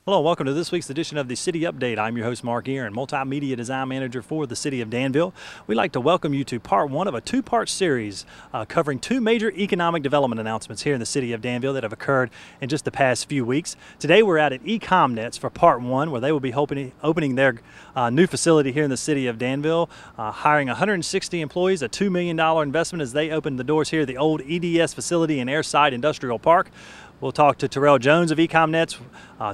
Hello, welcome to this week's edition of the City Update. I'm your host, Mark Aaron, Multimedia Design Manager for the City of Danville. We'd like to welcome you to part one of a two-part series covering two major economic development announcements here in the City of Danville that have occurred in just the past few weeks. Today we're out at Ecomnets for part one, where they will be opening their new facility here in the City of Danville, hiring 160 employees, a $2 million investment as they open the doors here at the old EDS facility in Airside Industrial Park. We'll talk to Terrell Jones of Ecomnets,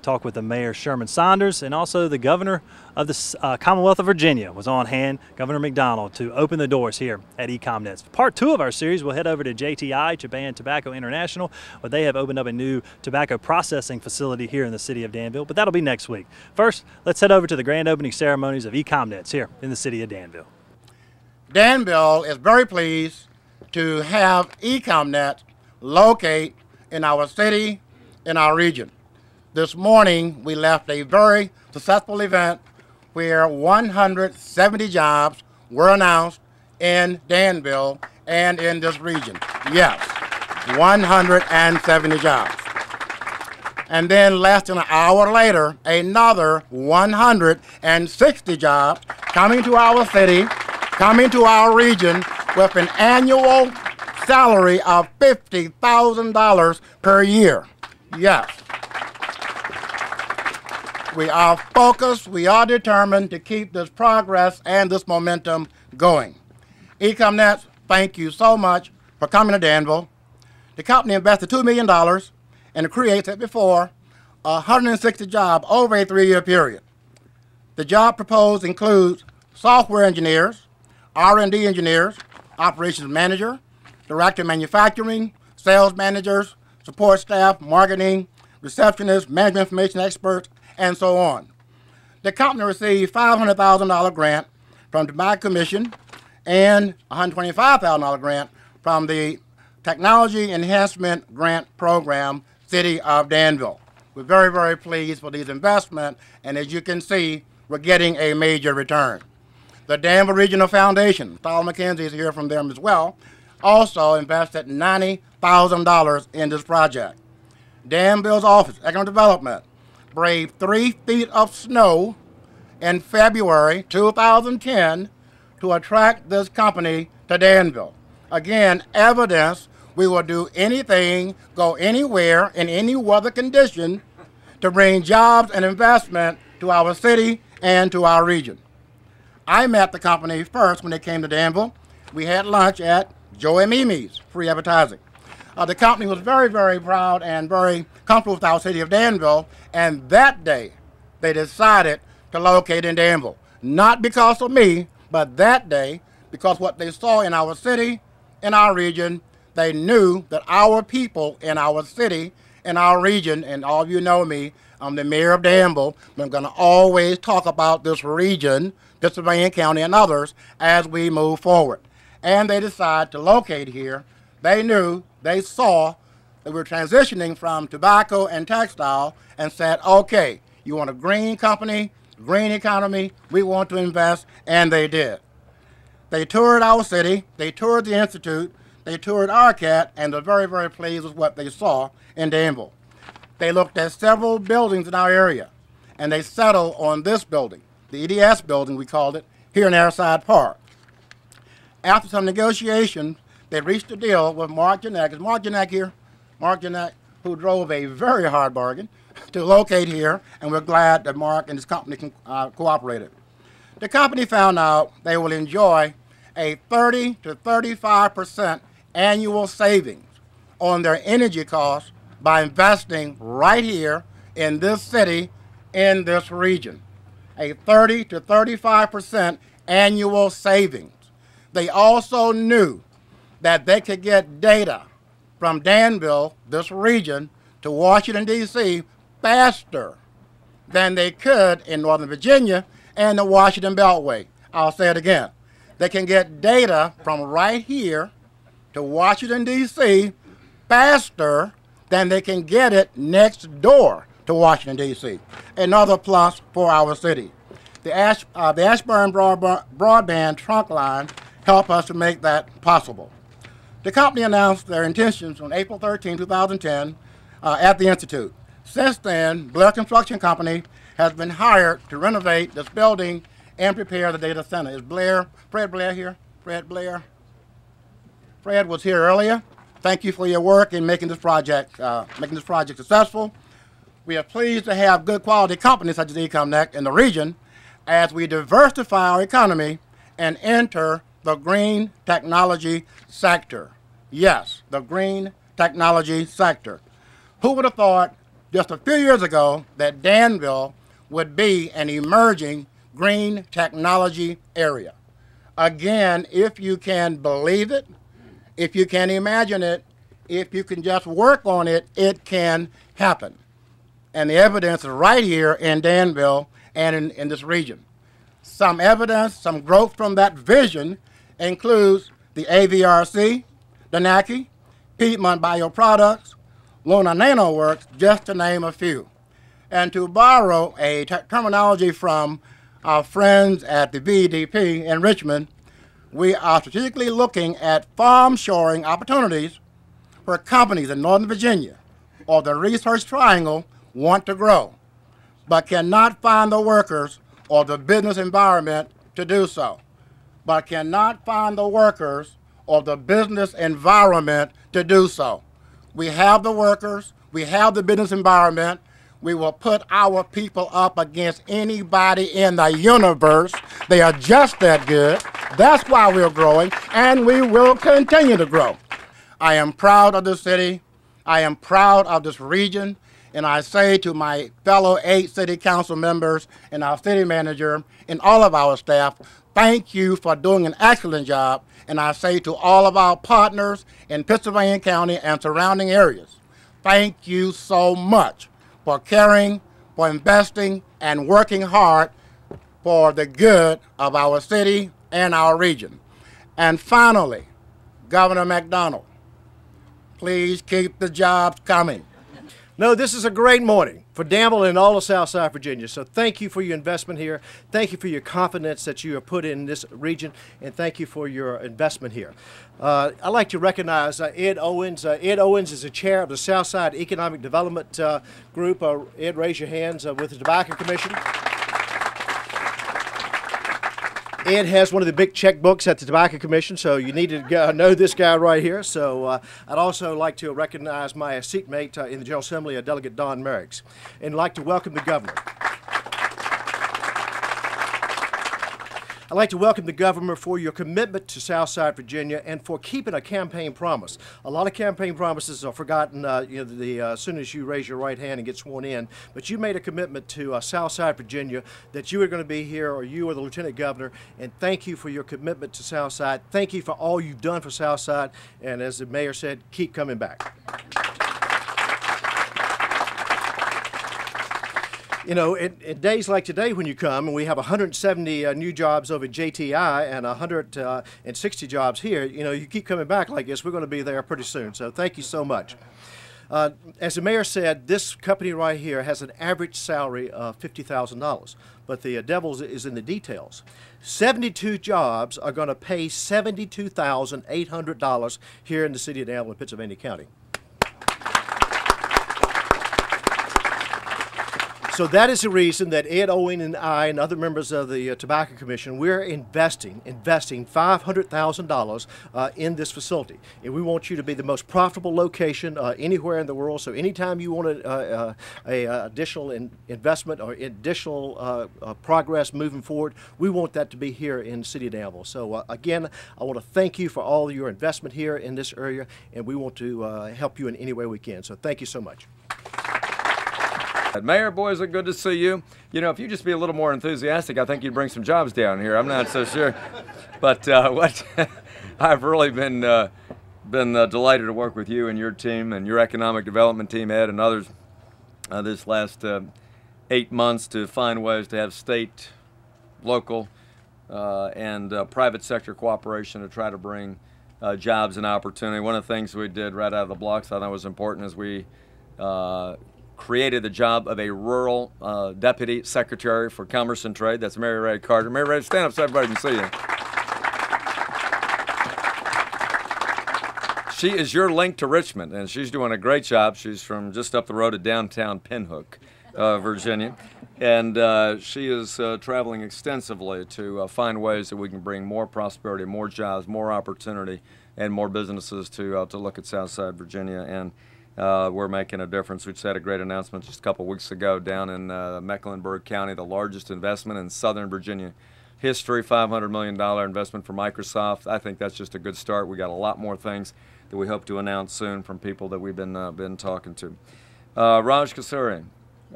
talk with the Mayor Sherman Saunders, and also the Governor of the Commonwealth of Virginia was on hand, Governor McDonald, to open the doors here at Ecomnets. Part two of our series, we'll head over to JTI, Japan Tobacco International, where they have opened up a new tobacco processing facility here in the City of Danville, but that'll be next week. First, let's head over to the grand opening ceremonies of Ecomnets here in the City of Danville. Danville is very pleased to have Ecomnet locate in our city, in our region. This morning, we left a very successful event where 170 jobs were announced in Danville and in this region. Yes, 170 jobs. And then less than an hour later, another 160 jobs coming to our city, coming to our region with an annual salary of $50,000 per year. Yes. We are focused, we are determined to keep this progress and this momentum going. Ecomnets, thank you so much for coming to Danville. The company invested $2 million and it creates, as before, 160 jobs over a 3-year period. The job proposed includes software engineers, R&D engineers, operations manager, director of manufacturing, sales managers, support staff, marketing, receptionists, management information experts, and so on. The company received $500,000 grant from the Tobacco Commission and $125,000 grant from the Technology Enhancement Grant Program, City of Danville. We're very, very pleased with these investments, and as you can see, we're getting a major return. The Danville Regional Foundation, Paul McKenzie is here from them as well, also invested $90,000 in this project. Danville's Office of Economic Development braved 3 feet of snow in February 2010 to attract this company to Danville. Again, evidence we will do anything, go anywhere, in any weather condition to bring jobs and investment to our city and to our region. I met the company first when they came to Danville. We had lunch at Joe and Mimi's, free advertising. The company was very, very proud and very comfortable with our city of Danville, and that day they decided to locate in Danville. Not because of me, but that day, because what they saw in our city, in our region, they knew that our people in our city, in our region, and all of you know me, I'm the mayor of Danville, but I'm going to always talk about this region, Pennsylvania County and others, as we move forward. And they decided to locate here. They knew, they saw that we were transitioning from tobacco and textile and said, okay, you want a green company, green economy, we want to invest, and they did. They toured our city, they toured the Institute, they toured ARCAT, and they're very, very pleased with what they saw in Danville. They looked at several buildings in our area, and they settled on this building, the EDS building we called it, here in Airside Park. After some negotiations, they reached a deal with Mark Janek. Is Mark Janek here? Mark Janek, who drove a very hard bargain to locate here, and we're glad that Mark and his company cooperated. The company found out they will enjoy a 30 to 35% annual savings on their energy costs by investing right here in this city, in this region. A 30 to 35% annual savings. They also knew that they could get data from Danville, this region, to Washington, D.C. faster than they could in Northern Virginia and the Washington Beltway. I'll say it again. They can get data from right here to Washington, D.C. faster than they can get it next door to Washington, D.C. Another plus for our city. The Ashburn broadband trunk line helped us to make that possible. The company announced their intentions on April 13, 2010 at the Institute. Since then, Blair Construction Company has been hired to renovate this building and prepare the data center. Is Fred Blair here? Fred Blair? Fred was here earlier. Thank you for your work in making this project successful. We are pleased to have good quality companies such as Ecomnets in the region as we diversify our economy and enter the green technology sector. Yes, the green technology sector. Who would have thought just a few years ago that Danville would be an emerging green technology area? Again, if you can believe it, if you can imagine it, if you can just work on it, it can happen. And the evidence is right here in Danville and in this region. Some evidence, some growth from that vision includes the AVRC, the NACI, Piedmont Bioproducts, Luna NanoWorks, just to name a few. And to borrow a terminology from our friends at the BDP in Richmond, we are strategically looking at farm shoring opportunities where companies in Northern Virginia or the Research Triangle want to grow, but cannot find the workers or the business environment to do so. But cannot find the workers or the business environment to do so. We have the workers, we have the business environment. We will put our people up against anybody in the universe. They are just that good. That's why we're growing, and we will continue to grow. I am proud of this city. I am proud of this region. And I say to my fellow 8 city council members and our city manager and all of our staff, thank you for doing an excellent job. And I say to all of our partners in Pennsylvania County and surrounding areas, thank you so much for caring, for investing, and working hard for the good of our city and our region. And finally, Governor McDonald, please keep the jobs coming. No, this is a great morning for Danville and all of Southside Virginia. So thank you for your investment here. Thank you for your confidence that you have put in this region, and thank you for your investment here. I'd like to recognize Ed Owens. Ed Owens is the chair of the Southside Economic Development Group. Ed, raise your hands with the Tobacco Commission. Ed has one of the big checkbooks at the Tobacco Commission, so you need to know this guy right here. So I'd also like to recognize my seatmate in the General Assembly, Delegate Don Merricks, and like to welcome the governor. I'd like to welcome the governor for your commitment to Southside Virginia and for keeping a campaign promise. A lot of campaign promises are forgotten as soon as you raise your right hand and get sworn in, but you made a commitment to Southside Virginia that you were going to be here, or you or the Lieutenant Governor, and thank you for your commitment to Southside. Thank you for all you've done for Southside, and as the mayor said, keep coming back. You know, in days like today when you come, and we have 170 new jobs over at JTI and 160 jobs here, you know, you keep coming back like this, we're going to be there pretty soon. So thank you so much. As the mayor said, this company right here has an average salary of $50,000, but the devil is in the details. 72 jobs are going to pay $72,800 here in the city of Danville in Pennsylvania County. So that is the reason that Ed Owen and I and other members of the Tobacco Commission, we're investing $500,000 in this facility. And we want you to be the most profitable location anywhere in the world. So anytime you want a additional investment or additional progress moving forward, we want that to be here in the city of Danville. So again, I want to thank you for all your investment here in this area, and we want to help you in any way we can. So thank you so much. Mayor, boys, it's good to see you. You know, if you just be a little more enthusiastic, I think you'd bring some jobs down here. I'm not so sure. But I've really been delighted to work with you and your team and your economic development team, Ed, and others this last 8 months to find ways to have state, local, and private sector cooperation to try to bring jobs and opportunity. One of the things we did right out of the blocks I thought was important is we created the job of a rural deputy secretary for commerce and trade. That's Mary Ray Carter. Mary Ray, stand up so everybody can see you. she is your link to Richmond, and she's doing a great job. She's from just up the road at downtown Pinhook, Virginia. And she is traveling extensively to find ways that we can bring more prosperity, more jobs, more opportunity, and more businesses to look at Southside Virginia. And we're making a difference. We just had a great announcement just a couple weeks ago down in Mecklenburg County, the largest investment in Southern Virginia history, $500 million investment for Microsoft. I think that's just a good start. We got a lot more things that we hope to announce soon from people that we've been talking to. Raj Kasuri,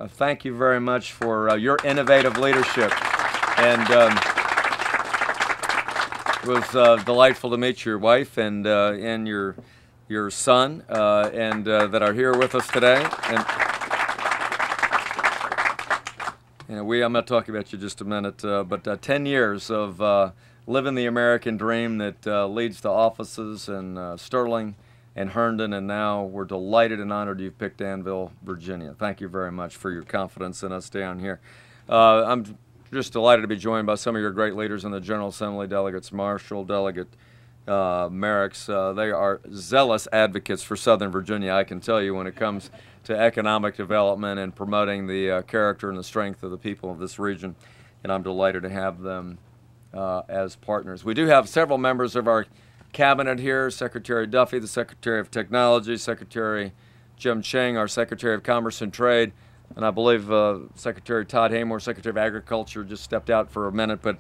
thank you very much for your innovative leadership. And it was delightful to meet your wife and your son and that are here with us today. And I'm going to talk about you just a minute, but 10 years of living the American dream that leads to offices in Sterling and Herndon, and now we're delighted and honored you've picked Danville, Virginia. Thank you very much for your confidence in us down here. I'm just delighted to be joined by some of your great leaders in the General Assembly, Delegates Marshall, Delegate Merricks. They are zealous advocates for Southern Virginia, I can tell you, when it comes to economic development and promoting the character and the strength of the people of this region, and I'm delighted to have them as partners. We do have several members of our cabinet here: Secretary Duffy, the Secretary of Technology, Secretary Jim Cheng, our Secretary of Commerce and Trade, and I believe Secretary Todd Haymore, Secretary of Agriculture, just stepped out for a minute, but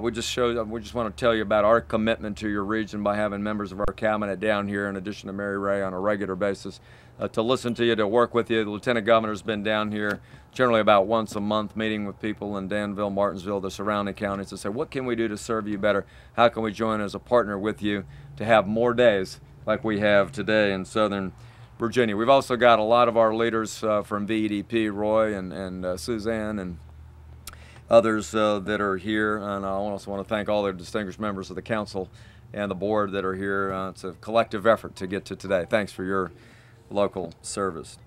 we just want to tell you about our commitment to your region by having members of our cabinet down here, in addition to Mary Ray, on a regular basis, to listen to you, to work with you. The Lieutenant Governor's been down here generally about once a month, meeting with people in Danville, Martinsville, the surrounding counties, to say, what can we do to serve you better? How can we join as a partner with you to have more days like we have today in Southern Virginia? We've also got a lot of our leaders from VEDP, Roy and Suzanne and others that are here, and I also want to thank all the distinguished members of the council and the board that are here. It's a collective effort to get to today. Thanks for your local service.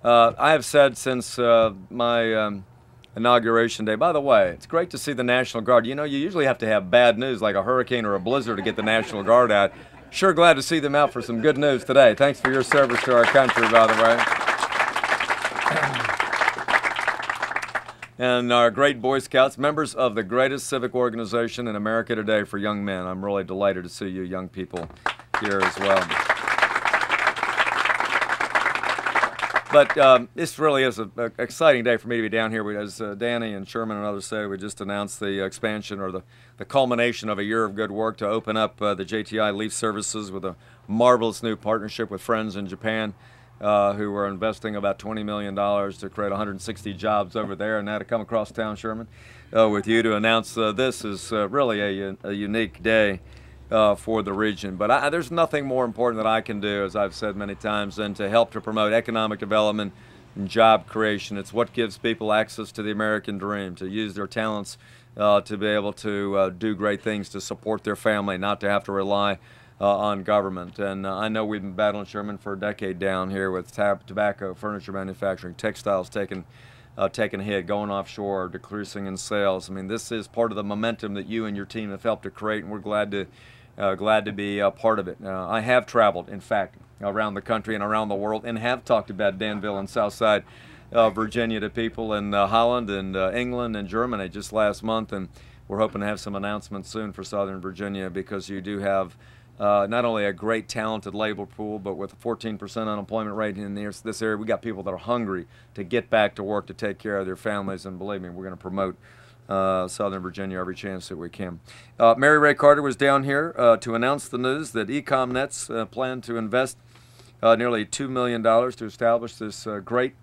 I have said since my inauguration day, by the way, it's great to see the National Guard. You know, you usually have to have bad news like a hurricane or a blizzard to get the National Guard out. Sure glad to see them out for some good news today. Thanks for your service to our country, by the way. And our great Boy Scouts, members of the greatest civic organization in America today for young men. I'm really delighted to see you young people here as well. But this really is an exciting day for me to be down here. As Danny and Sherman and others say, we just announced the expansion, or the culmination of a year of good work to open up the JTI Leaf Services with a marvelous new partnership with friends in Japan, who are investing about $20 million to create 160 jobs over there. And now to come across town, Sherman, with you to announce this is really a unique day for the region. But there's nothing more important that I can do, as I've said many times, than to help to promote economic development and job creation. It's what gives people access to the American dream, to use their talents to be able to do great things to support their family, not to have to rely on government. And I know we've been battling, Sherman, for a decade down here with tobacco, furniture manufacturing, textiles taking a hit, going offshore, decreasing in sales. I mean, this is part of the momentum that you and your team have helped to create, and we're glad to be a part of it. I have traveled, in fact, around the country and around the world, and have talked about Danville and Southside Virginia to people in Holland and England and Germany just last month, and we're hoping to have some announcements soon for Southern Virginia, because you do have not only a great talented labor pool, but with a 14% unemployment rate in this area, we got people that are hungry to get back to work, to take care of their families, and believe me, we're going to promote Southern Virginia every chance that we can. Mary Ray Carter was down here to announce the news that Ecomnets plan to invest nearly $2 million to establish this great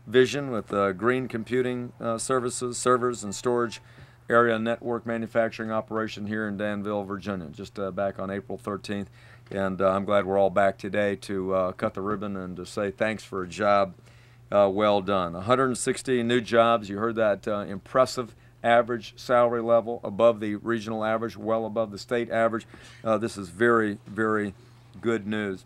vision with green computing services, servers, and storage area network manufacturing operation here in Danville, Virginia, just back on April 13th. And I'm glad we're all back today to cut the ribbon and to say thanks for a job well done. 160 new jobs. You heard that impressive average salary level, above the regional average, well above the state average. This is very, very good news.